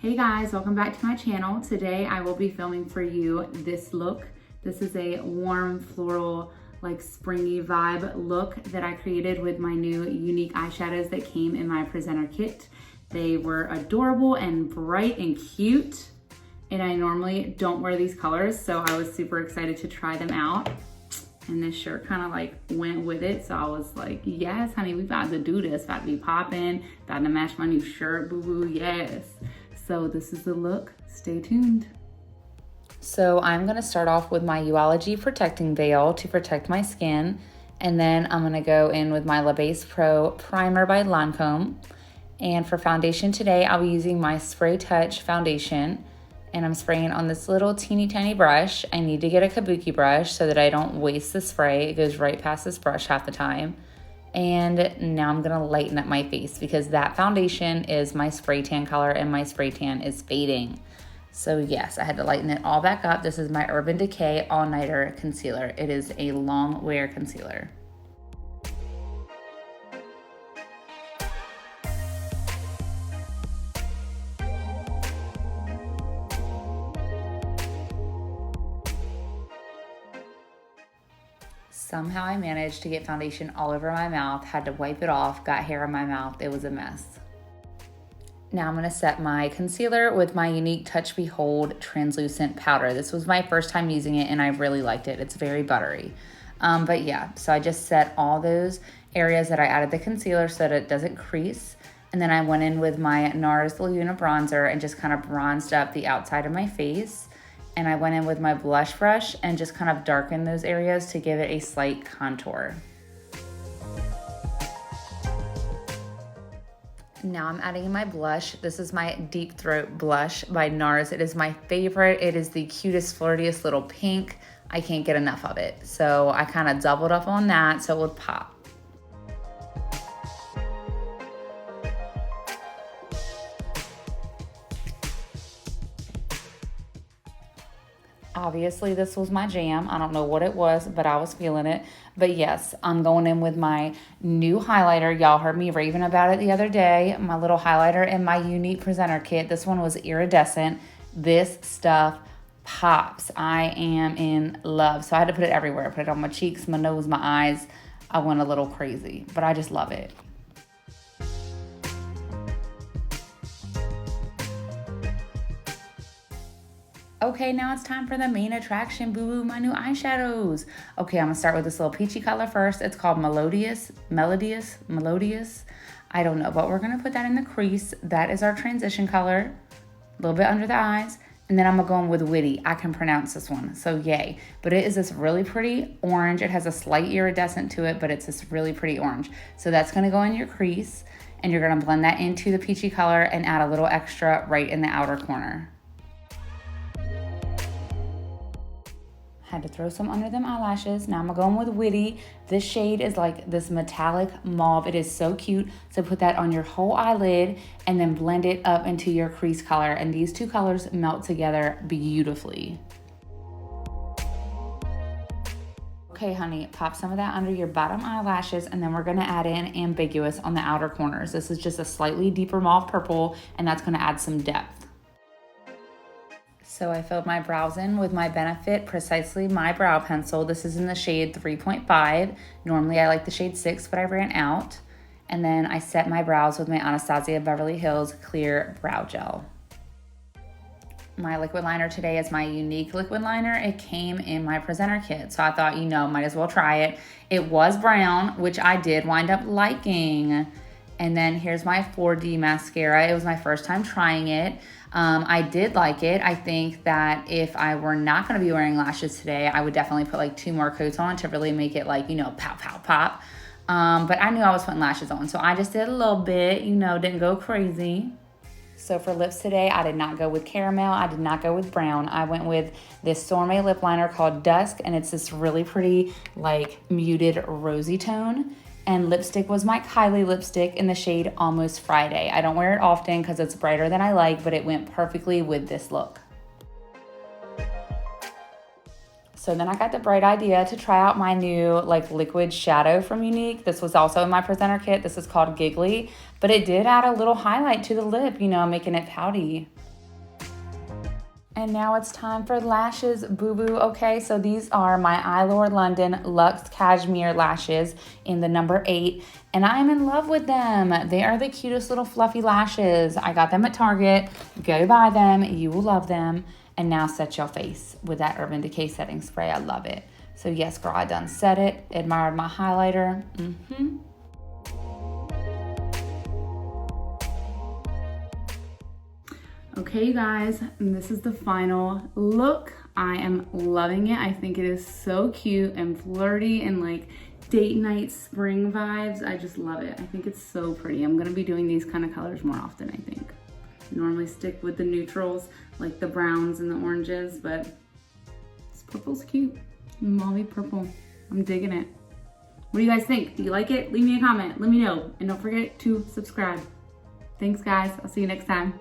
Hey guys, welcome back to my channel. Today I will be filming for you this look. This is a warm floral, like springy vibe look that I created with my new Younique eyeshadows that came in my presenter kit. They were adorable and bright and cute, and I normally don't wear these colors, so I was super excited to try them out. And this shirt kind of like went with it. So I was like, yes, honey, we about to do this. About to be popping, about to match my new shirt, boo-boo, yes. So this is the look, stay tuned. So I'm gonna start off with my Yoology Protecting Veil to protect my skin. And then I'm gonna go in with my La Base Pro Primer by Lancome. And for foundation today, I'll be using my Spray Touch foundation. And I'm spraying on this little teeny tiny brush. I need to get a kabuki brush so that I don't waste the spray. It goes right past this brush half the time. And now I'm gonna lighten up my face because that foundation is my spray tan color and my spray tan is fading. So yes, I had to lighten it all back up. This is my Urban Decay All Nighter Concealer. It is a long wear concealer. Somehow I managed to get foundation all over my mouth, had to wipe it off, got hair in my mouth, it was a mess. Now I'm gonna set my concealer with my Younique Touch Behold Translucent Powder. This was my first time using it and I really liked it. It's very buttery. But yeah, so I just set all those areas that I added the concealer so that it doesn't crease. And then I went in with my NARS Laguna bronzer and just kind of bronzed up the outside of my face. And I went in with my blush brush and just kind of darkened those areas to give it a slight contour. Now I'm adding in my blush. This is my Deep Throat blush by NARS. It is my favorite. It is the cutest, flirtiest little pink. I can't get enough of it. So I kind of doubled up on that so it would pop. Obviously, this was my jam. I don't know what it was, but I was feeling it. But yes, I'm going in with my new highlighter. Y'all heard me raving about it the other day. My little highlighter in my Younique presenter kit. This one was iridescent. This stuff pops. I am in love. So I had to put it everywhere. I put it on my cheeks, my nose, my eyes. I went a little crazy, but I just love it. Okay, now it's time for the main attraction, boo-boo, my new eyeshadows. Okay, I'm gonna start with this little peachy color first. It's called Melodious. I don't know, but we're gonna put that in the crease. That is our transition color, a little bit under the eyes. And then I'm gonna go in with Witty. I can pronounce this one, so yay. But it is this really pretty orange. It has a slight iridescent to it, but it's this really pretty orange. So that's gonna go in your crease, and you're gonna blend that into the peachy color and add a little extra right in the outer corner. Had to throw some under them eyelashes. Now I'm gonna go in with Witty. This shade is like this metallic mauve. It is so cute. So put that on your whole eyelid and then blend it up into your crease color. And these two colors melt together beautifully. Okay, honey, pop some of that under your bottom eyelashes and then we're gonna add in Ambiguous on the outer corners. This is just a slightly deeper mauve purple and that's gonna add some depth. So I filled my brows in with my Benefit Precisely My Brow Pencil. This is in the shade 3.5. Normally I like the shade 6, but I ran out. And then I set my brows with my Anastasia Beverly Hills Clear Brow Gel. My liquid liner today is my Younique liquid liner. It came in my presenter kit, so I thought, might as well try it. It was brown, which I did wind up liking. And then here's my 4D mascara. It was my first time trying it. I did like it. I think that if I were not going to be wearing lashes today, I would definitely put like 2 more coats on to really make it like, pop, pop, pop. But I knew I was putting lashes on. So I just did a little bit, didn't go crazy. So for lips today, I did not go with caramel. I did not go with brown. I went with this Sorbet lip liner called Dusk. And it's this really pretty, like muted rosy tone. And lipstick was my Kylie lipstick in the shade Almost Friday. I don't wear it often because it's brighter than I like, but it went perfectly with this look. So then I got the bright idea to try out my new liquid shadow from Younique. This was also in my presenter kit. This is called Giggly, but it did add a little highlight to the lip, making it pouty. And now it's time for lashes, boo-boo, okay? So these are my Eylure London Luxe Cashmere lashes in the number 8, and I'm in love with them. They are the cutest little fluffy lashes. I got them at Target. Go buy them, you will love them. And now set your face with that Urban Decay setting spray. I love it. So yes, girl, I done set it, admired my highlighter. Okay, you guys, and this is the final look. I am loving it. I think it is so cute and flirty and like date night spring vibes. I just love it. I think it's so pretty. I'm gonna be doing these kind of colors more often, I think. I normally stick with the neutrals, like the browns and the oranges, but this purple's cute. Mauve purple. I'm digging it. What do you guys think? Do you like it? Leave me a comment. Let me know. And don't forget to subscribe. Thanks, guys. I'll see you next time.